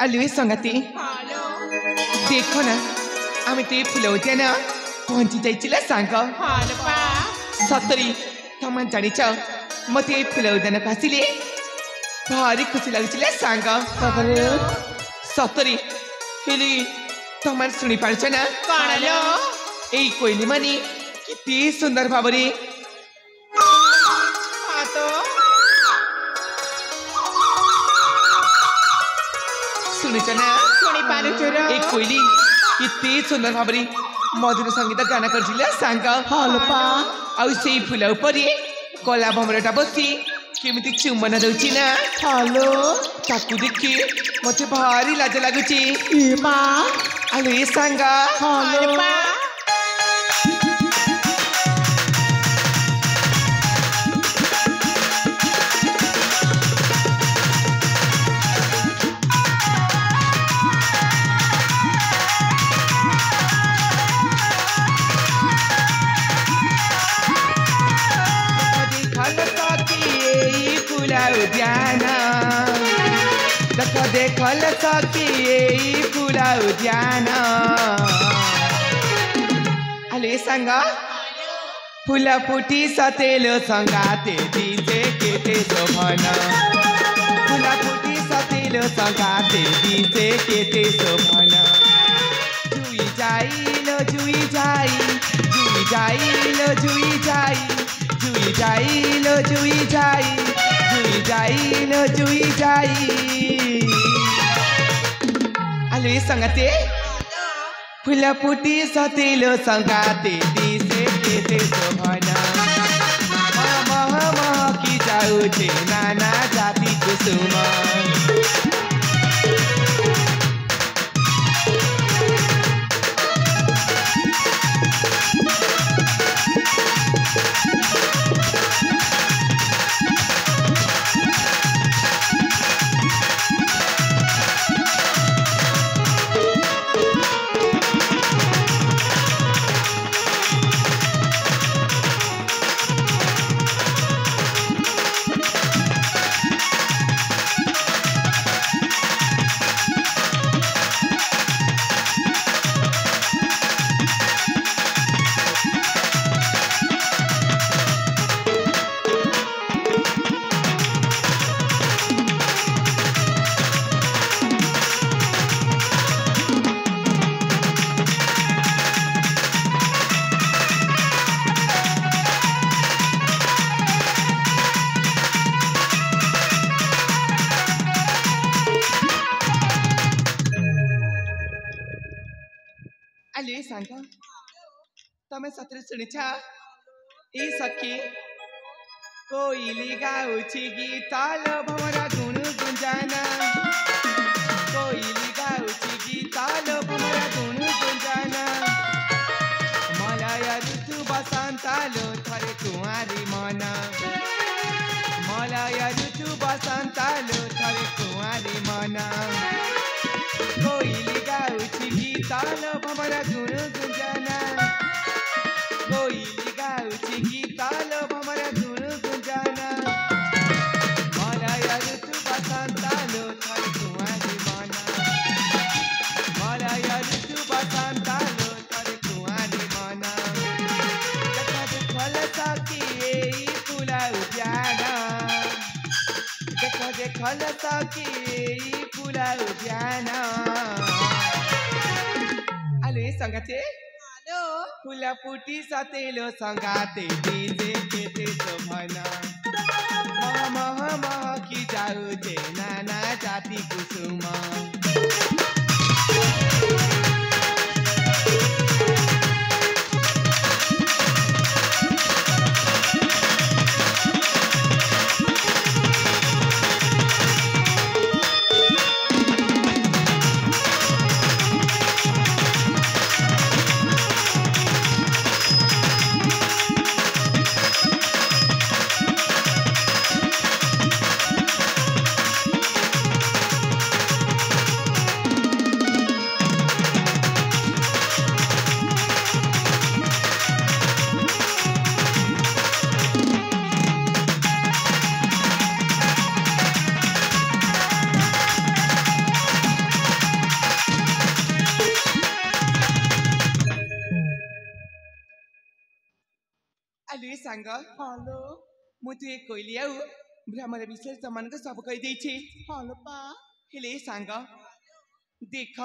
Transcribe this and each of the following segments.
Always संगति देखो ना आम तो फुल उद्यान पहुंची जाइए सांग सतरी तुम जाच मत फुल उद्यान को आसिले भारी खुशी लगुच सांग सतरी हेली तुम शुणी पार्छ ना यही कोइली मानी कितनी सुंदर भावरे शुणुच ना शुणी पारुछ एक कोइली कितनी सुंदर भावरे मधुर संगीत गाना कर सांग आउ से फुल उपरे कला भमरटा बसी केमिति चुम्बन दउची ना ताकू देखी मते भारी लाज लागुची आलो ये सांग देखल सकी फुला उद्यान अले सांग फुला फुटी सतेलो संगाते दिसे केते शोभन फुला फुटी सतेलो संगाते दिसे केते शोभन जुई जाइलो जुई जाई जुई जाइलो जुई जाई जुई जाइलो जुई जाई जुई जाइलो जुई जाई आलो संगते फुला फुटी सतेलो संगाते दिसे केते शोभन मह मह की जाउछे नाना जाति कुसुम तमे सतरे शुणिछा ए सखी कोइली गाउछि गीताल भमरा गुण गुंजाना कोइली गाउछि गीताल भमरा गुण गुंजाना मलय ऋतु बसंतालो थरे कुआरी मन मलय ऋतु बसंतालो थरे कुआरी मन कोइली गाउछि गीताल भमरा गुण गुंजाना कोइली गाउछि गीताल भमरा गुण गुंजाना मलय ऋतु बसंतालो थरे कुआरी मन मलय ऋतु बसंतालो थरे कुआरी मन देखल सकी एई फुला उद्यान देखल सकी एई फुला उद्यान आले संगते फुला फुटी सतेलो संगाते दिसे केते शोभन मह मह मह की जाउछे नाना जाति कुसुम आलु सांग हालो मुझे कोइली आउ भ्रमर विषय समान को सब कहि देई छी हालो पा हेले सांग देख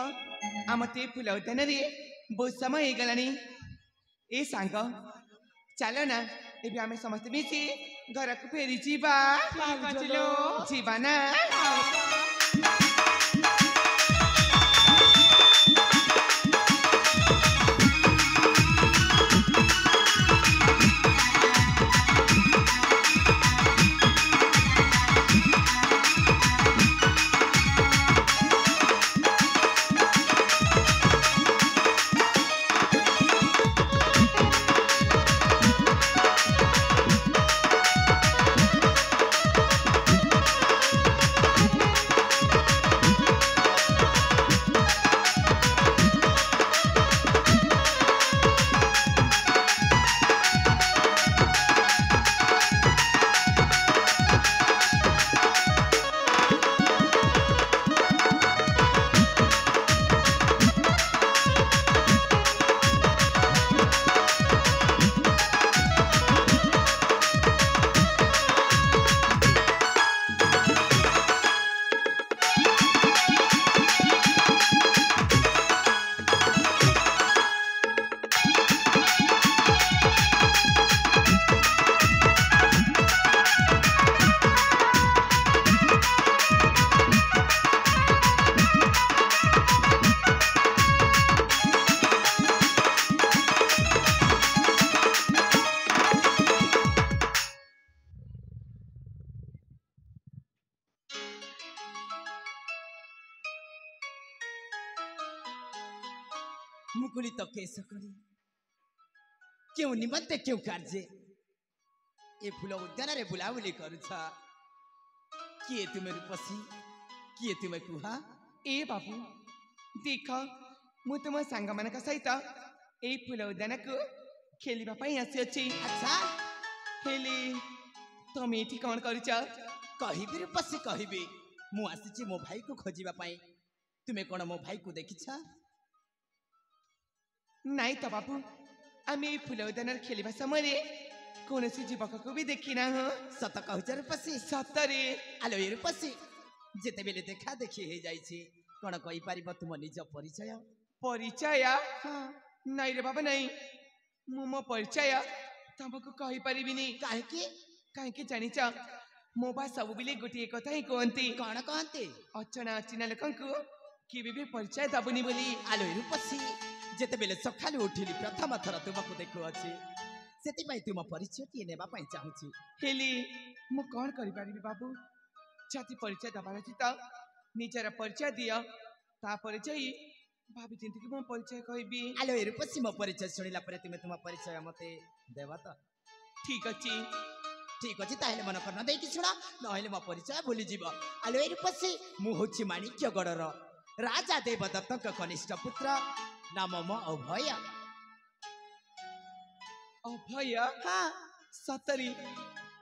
आमते फुल उद्यान रे बहुत समय हो गलानी ए सांग चलो ना एबे आमे समस्त मिसी घर को फेरी जीवा चलो जीवा ना मुकुली तो कैसे करी क्यों निमंत्रण क्यों कार्य ये फूल उद्यान रे बुलाबुली करुछा किए तुमे रूपसी किए तुमे कुहा ए बाबू देख मु तुम सांग मान सहित ए फुल उद्यान को खेलिबा पई आसी अछि अच्छा हेली तुम एठी कौन करूछ कहबी रूपसी कहबी मु आसीची मो भाई को खोजिबा पई तुमे कोन मो भाई को देखिछा नाई तो बाबू आमे फुल उद्यान खेलिबा समय कौन सी जीवक को भी देखी ना हो सत कहूछ रूपसी सतरे आलो ये रूपसी जेते बेले देखा देखी हे जाईछी कोन कहि परिबो तुम निज परिचय परिचय नाई रे बाबा नहीं मु मो परिचय तुमको कहि परिबिनी काहे कि जानि छ मो बा सब बिले गोटे कथा ही कहंती कोन कहंती अचना अचिना लोकंकु केबे भी परिचय दबनी बोली आलो ये रूपसी जेते बेले सखालु उठिली प्रथम थर तुमको देखु अछि सेति पई तुम परिचय ती नेबा पई चाहूची हेली मु कोन करि परिबी बाबू छाती परिचय दबार अछि त निजर परिचय दियो ता परिचय भाभी चिंती कि मो परिचय कहबी आलो ए रूपसी मो परिचय सुनिला परे तुमे तुम परिचय मते देबा त ठीक अछि ताहेले मन करना देई कि सुना नहेले मो परिचय भूली जीव आलो ए रूपसी मु होछि माणिक्यगढ़र राजा देवदत्तक कनिष्ठ पुत्र नाम म अभय अभय हाँ सतरी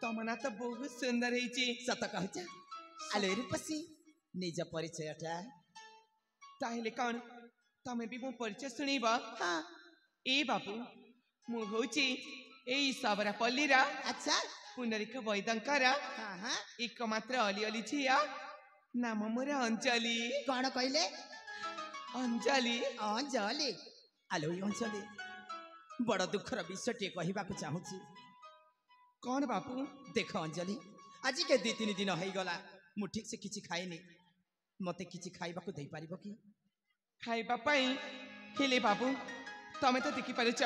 तमना तो बहुत सुंदर है सत कहछ आलो रूपसी निज परिचयटा ताहेले कौन तमे भी मो परिचय सुनिबा हाँ ए बाबू मु होची एई सबरा पल्लीरा अच्छा पुनरिक वैदंकर हाँ हाँ एकमात्र अली अली छिया नाम मोर अंजलि कौन कहले अंजलि अंजलि आलो अंजलि बड़ दुखर विषय टे कहबा को चाहूची कौन बापू देख अंजलि आज के 2-3 दिन हो गला मु ठीक से किछि खाइनी मते किछि खाइबा को देई पारिबो कि खाइबा पई हेले बाबू तमे तो देखि परछ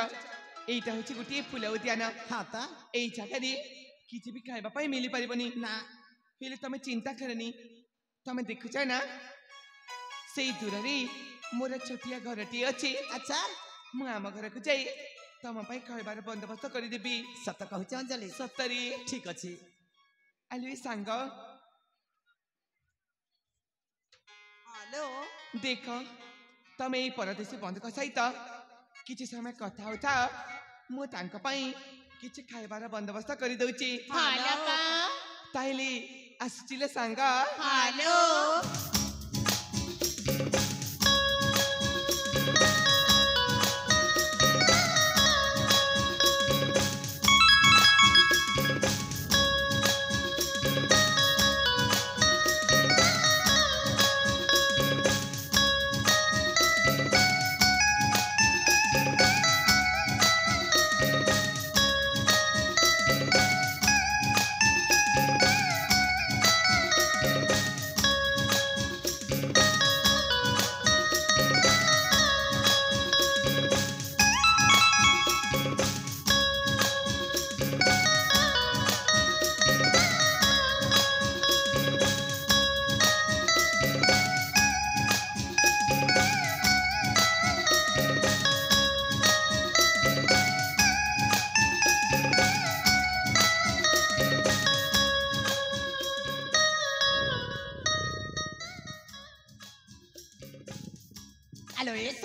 एटा होची गुटी फुल उद्यान हां ता एई जगह रे किछि भी खाइबा पई मिली परिबनी ना हेले तमे चिंता करनी तमे देखु छ ना सेई दूर रे मोर छोटिया घरटी अछि अच्छा मु आम घर को जाई तम पई खाइबार बंदोबस्त करि देबी सत कहूछ अंजलि सतरी ठीक अछि आलु सांग हेलो देख तमे एई परदेशी बंधु सहित किछि समय कथा होता मु तांक पई किछि खाइबार बंदोबस्त करि दउची हेलो का ताइली आसिले सांग हेलो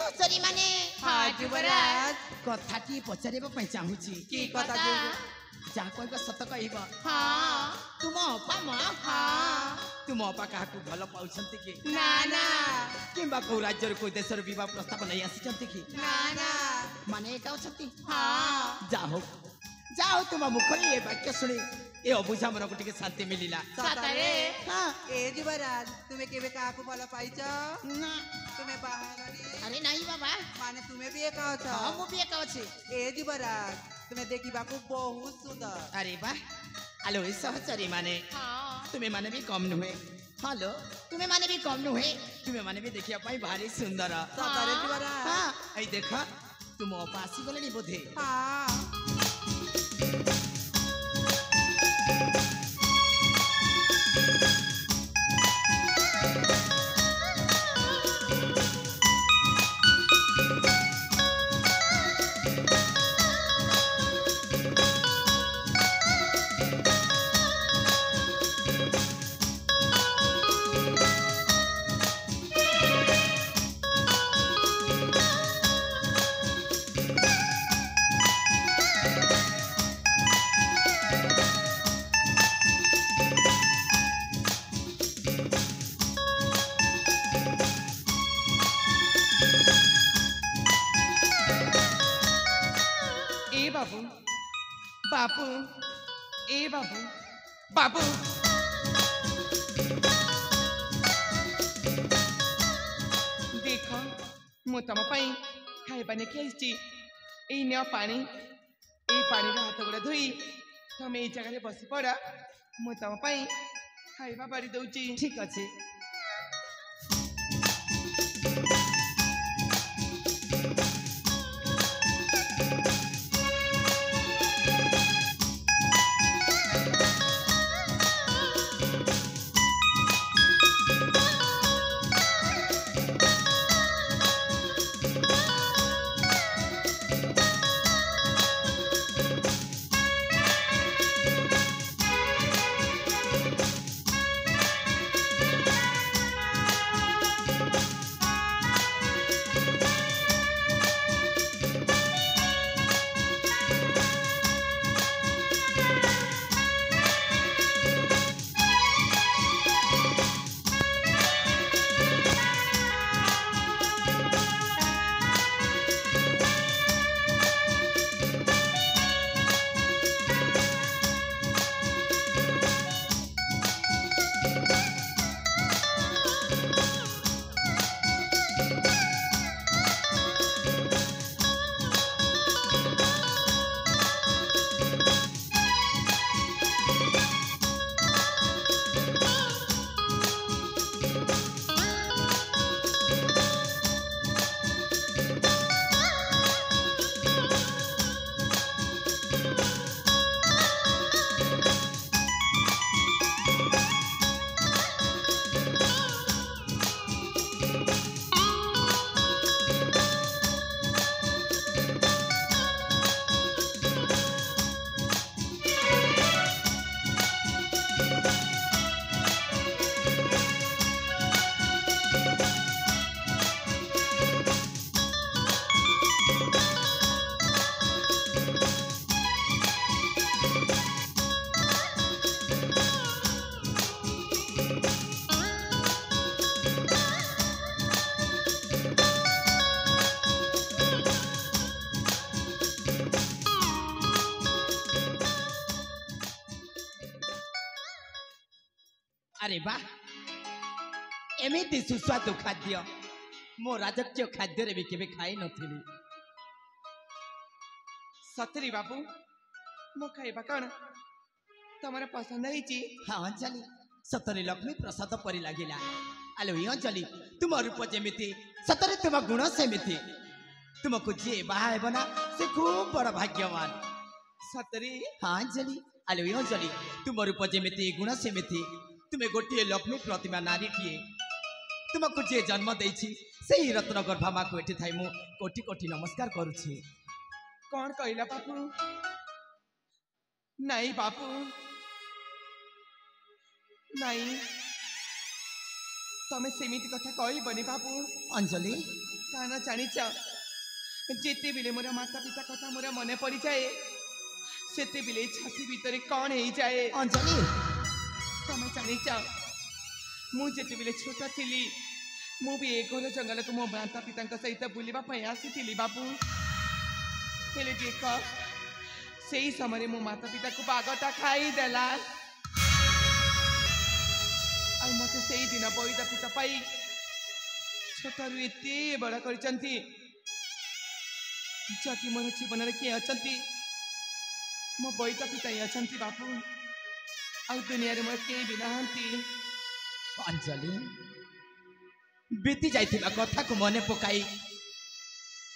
सहचरी माने हाँ युवराज कथाटी पचारिबा पई चाहूची की कथा जो जा कहबा सत कहबा हाँ तुम अपा मा हाँ तुम अपा काहाकू भल पाउछंती कि ना ना किंबा को राज्यर को देशर विवाह प्रस्ताव नहीं आसीचंती कि ना ना माने एका अछंती हाँ जाओ जाओ तुम मुखरे ये वाक्य सुनी ए अबुझा मन को टिके शांति मिलिला सतरे हां ए युवराज तुम्हें केबे काहाकू भल पाइछ ना तुम्हें बाहागनी अरे नहीं बाबा माने तुम्हें भी एक छ हां मु भी एका अछि ए युवराज तुम्हें देखिबाकू बहुत सुंदर अरे बा हेलो ए सहचरी माने हाँ तुम्हें माने भी कम नुहे हेलो तुम्हें माने भी कम नुहे तुम्हें माने भी देखिया पाई भारी सुंदर सतरे युवराज हां आई देखा तुम अपासी गलनी बोधे हाँ बाबू बाबू ए बाबू बाबू देख मु तुम खाइबा ने खेची एई न पानी एई पानी हाथ गोड़ धोई तुम एई जगह बसी पड़ मु तुम खाइबा बारी दउची ठीक अछि अरे बा एमिति सुस्वादु खाद्य मो राजकीय खाद्य रे भी केबे खाई नथिली सतरी बाबू मो खाइबा कौन तुमर पसंद है हाँ अंजलि सतरे लक्ष्मी प्रसाद परी लागिला आलो ये अंजलि तुम रूप जेमिति सतरे तुम गुण सेमिति तुमको जे बाहा हेब ना से खूब बड़ भाग्यवान सतरी हाँ अंजलि आलो ये अंजलि तुम रूप जेमिति गुण सेमिति तुम्हें गोटे लक्ष्मी प्रतिमा नारी टीए तुमको जे जन्म देछि सेही रत्न गर्भा माँ को एठी थाई मु कोटि कोटि नमस्कार करुछि कौन कहला बापू नहीं बापू नहीं तमें सेमिति कथा कहबनी बापू अंजलि कान जानिच जेते बेले मोर माता पिता कथा मोर मने पड़ी जाए सेते बेले छाती भीतर कौन हो जाए अंजलि तमे जानिच मु जेते बेले छोटा थिली मु भी ए घर जंगल को मो माता पिता सहित बुलवा आसी बाबू हेले देख से ही समय मो माता पिता को बागटा खाईदेला मत से ही दिन बैदा पिता पाई छोटू एत बड़ कर मोर जीवन में किए अच्छा मो बैदा पिता ही अच्छा बापू आ दुनिया मोर किए भी नहांती अंजलि बीती जाइथिबा कथा को मने पकाई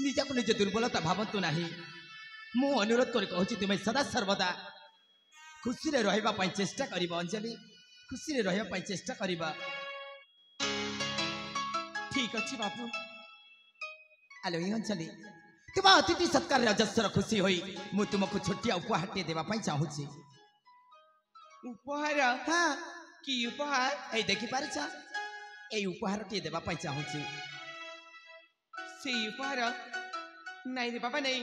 निजा को निज दुर्बलता भावतु नाही मु अनुरोध कर कहूँ तुम्हें सदा सर्वदा खुशी रे रहबा पई चेष्टा करिबा अंजलि खुशी रे रहबा पई चेष्टा करिबा ठीक अच्छी बापू आलो अंजलि तुम अतिथि सत्कार रजस्वर खुशी होई मु तुमको छोटिया उपहार टे देबा पई चाहूची उपहार हाँ कि उपहार ए देखि पारछ ए उपहार टे देबा पई चाहूची से उपहार नहीं रे बाबा नहीं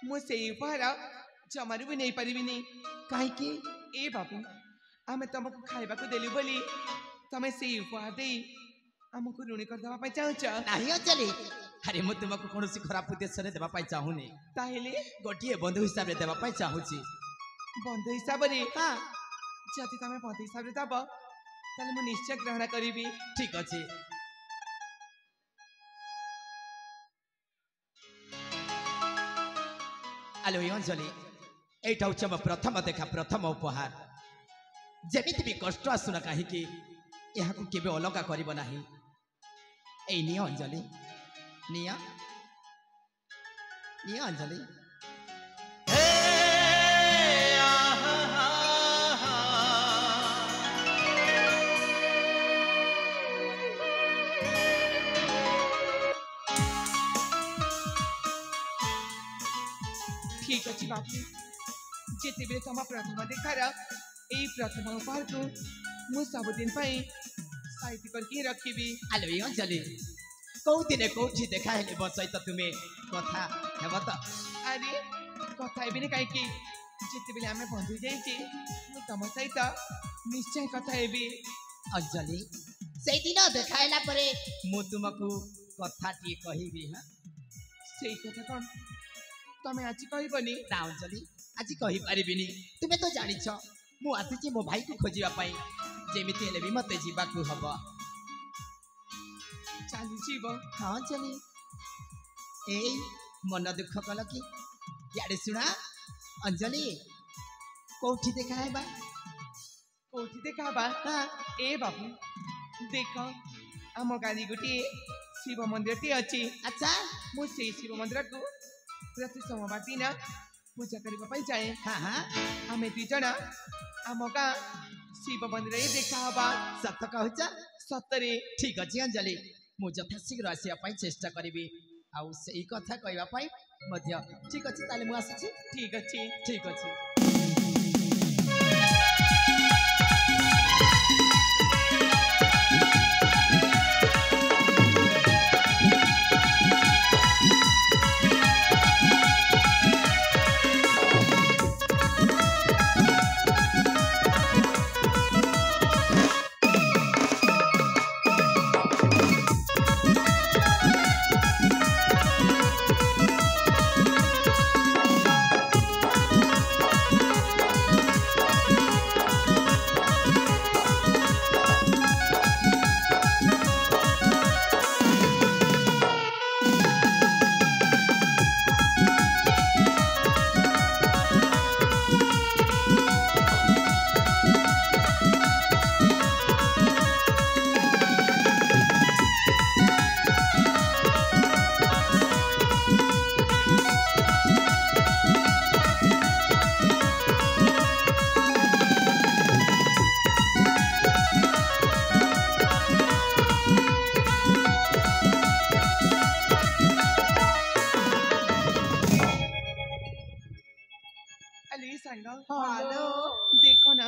मुझे उपहार जमारू भी नहीं पारिनी काहे कि ए बाबू आमे तुमको खाइबा को देलु बोली तमे से उपहार दे हमको ऋणी कर देबा पई चाहूच नाही अंजलि अरे मु तुमको कोनोसी खराब उद्देश्य रे देबा पई चाहूनी ताहेले गोटिए बंधु हिसाब रे देबा पई चाहूची बंधु हिसाब रे हां जति तमे बंधु हिसाब रे दब ताले मु निश्चय ग्रहण करिबी ठीक अछि आलो अंजलि एटा हूँ मो प्रथम देखा प्रथम उपहार जमिति भी कष्ट आसुना कहीं यहाँ को केबे अलगा करिबो नाही ए निया अंजलि निया निया अंजलि ठीक अच्छी बापू जिते बेले तुम प्रथम देखार यही प्रथम उपहार को मु सबुदिन साइती करके रखी आलो अंजलि कौ दिन कौटी देखा हेले बो सहित तुम्हें कथा हेब तो अरे कथा हेबी कहीं जिते बेले आम बंधु जाइए मु तुम सहित निश्चय कथा हेबी अंजलि से दिन देखाइला परे मु तुमको कथा टी कहिबी हां से कथा कौन तमें आज कहबनी ना अंजलि आज कहि परिबिनी तुमे तो जानिछ मु आतिची मो भाई को खोजिबा पई जेमिति हेले भी मते जीवा को हबो चली जीव हाँ अंजलि ए मन दुख कल कि यारे सुना अंजलि कोठी देखा है बा कोठी देखा बा हाँ ए बाबू देख आम गाड़ी गोटे शिव मंदिर टी अच्छी अच्छा मुझे शिव मंदिर को प्रति सोमवार दिन पूजा करने जाए हाँ हाँ आम दुज आम गाँ शिव मंदिर देखा हवा सत कहूच सतरे ठीक अच्छे अंजलि मु यथाशीघ्र आसवाई चेष्टा करी आउ से कथा कहवाई ठीक अच्छे ताले मु आसी ठीक अच्छे ठीक अच्छे हेलो देखो ना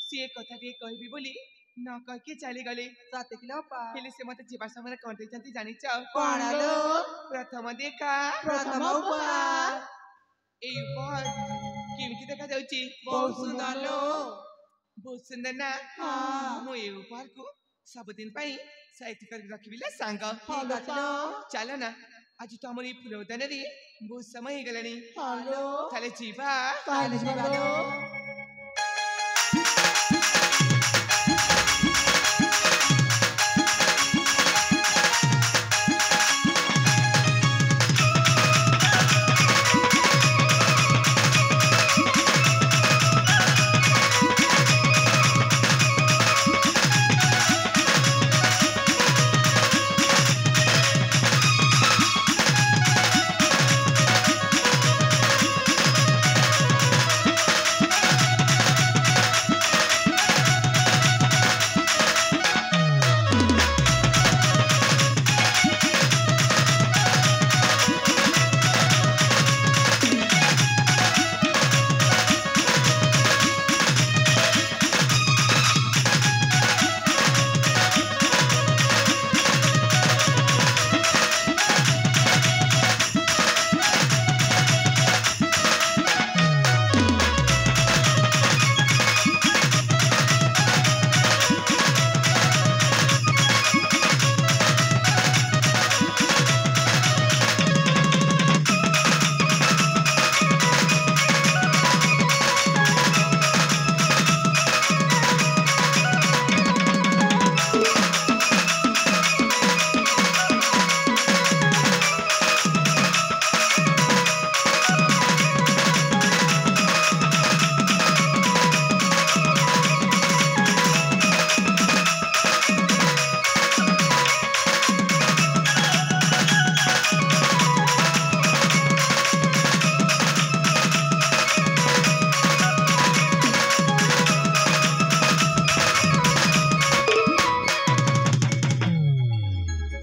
सी कथा कहबी बोली न कह के चली गले सते किलो पा हेले से मते जीवा समय कौन देचंती जानि छ कौन लो प्रथम देखा प्रथम उपहार ए उपहार केमिति देखा जाउची बहुत सुंदर लो बहुत सुंदर ना हाँ। मो ए उपहार को सब दिन पाई साइड कर रखिबिले सांग ठीक अछि लो चलो ना आज तो हमरी फुलौदन रे बहुत समय हो गलानी हेलो थाले जीवा काले जीवा लो